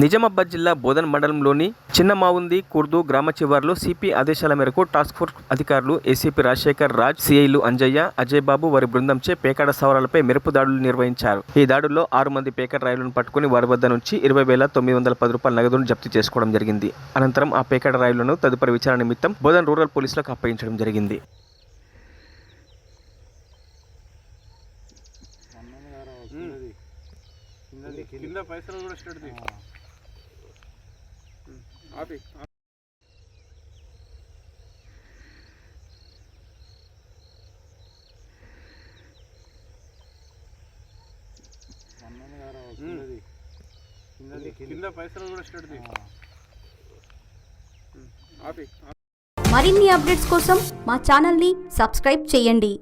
నిజామాబాద్ జిల్లా బోధన్ మండలంలోని చిన్నమావుంది కుర్దు గ్రామ చివర్లో సిపి ఆదేశాల మేరకు టాస్క్ ఫోర్స్ అధికారులు ఏసీపీ రాజశేఖర్ రాజ్, సిఐలు అంజయ్య, అజయ్ బాబు వారి బృందంచే పేకాడ సవరాలపై మెరుపు దాడులు నిర్వహించారు. ఈ దాడుల్లో 6 మంది పేకాట రాయులను పట్టుకుని వారి వద్ద నుంచి 20,910 రూపాయల నగదును జప్తు చేసుకోవడం జరిగింది. అనంతరం ఆ పేకాట రాయులను తదుపరి విచారణ నిమిత్తం బోధన్ రూరల్ పోలీసులకు అప్పగించడం జరిగింది. కింద పైసలు కూడా స్టార్ట్ ది ఆపి కింద పైసలు కూడా స్టార్ట్ ది ఆపి. మరిన్ని అప్డేట్స్ కోసం మా ఛానల్ని సబ్స్క్రైబ్ చేయండి.